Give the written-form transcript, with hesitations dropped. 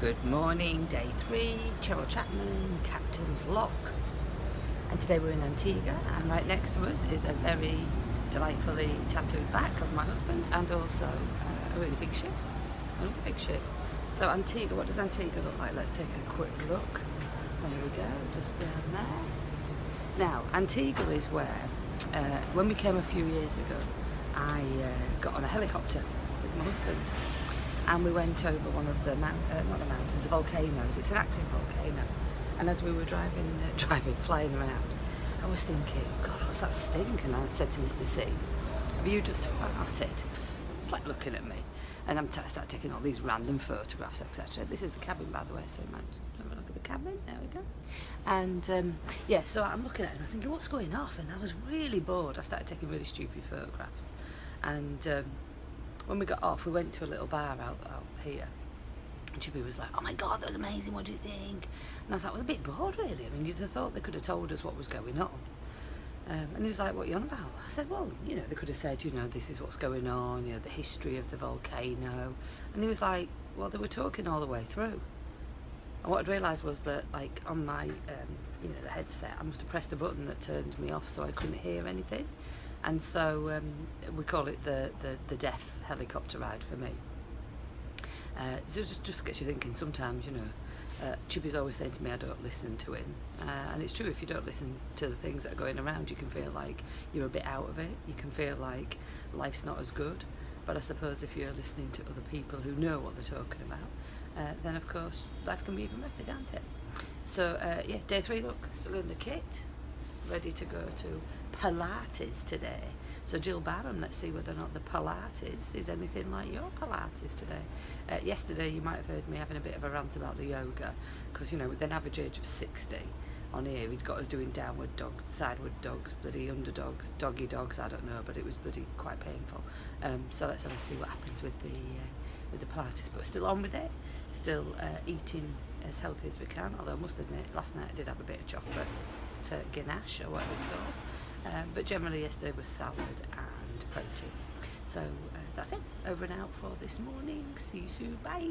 Good morning, day 3, Cheryl Chapman, Captain's Lock. And today we're in Antigua, and right next to us is a very delightfully tattooed back of my husband, and also a really big ship, another big ship. So Antigua, what does Antigua look like? Let's take a quick look. There we go, just down there. Now, Antigua is where, when we came a few years ago, I got on a helicopter with my husband. And we went over one of the mountains, the volcanoes. It's an active volcano. And as we were flying around, I was thinking, God, what's that stink? And I said to Mr. C, have you just farted? It's like looking at me. And I started taking all these random photographs, etc. This is the cabin, by the way, so you might have a look at the cabin. There we go. And yeah, so I'm looking at it and I'm thinking, what's going off? And I was really bored. I started taking really stupid photographs. And when we got off, we went to a little bar out here. And Chippy was like, oh my God, that was amazing, what do you think? And I was like, I was a bit bored, really. I mean, you'd have thought they could have told us what was going on. And he was like, what are you on about? I said, well, you know, they could have said, you know, this is what's going on, you know, the history of the volcano. And he was like, well, they were talking all the way through. And what I'd realised was that, like, on my, you know, the headset, I must have pressed a button that turned me off so I couldn't hear anything. And so we call it the deaf helicopter ride for me. So it just gets you thinking sometimes, you know, Chippy's always saying to me I don't listen to him. And it's true, if you don't listen to the things that are going around, you can feel like you're a bit out of it. You can feel like life's not as good. But I suppose if you're listening to other people who know what they're talking about, then of course life can be even better, can't it? So yeah, day 3, look, still in the kit, ready to go to Pilates today. So Jill Barham, let's see whether or not the Pilates is anything like your Pilates today. Yesterday you might have heard me having a bit of a rant about the yoga, because, you know, with an average age of 60 on here, he'd got us doing downward dogs, sideward dogs, bloody underdogs, doggy dogs, I don't know, but it was bloody quite painful. So let's have a see what happens with the Pilates, but still on with it, still eating as healthy as we can, although I must admit last night I did have a bit of chocolate, ganache or whatever it's called, but generally yesterday was salad and protein. So that's it, over and out for this morning. See you soon, bye.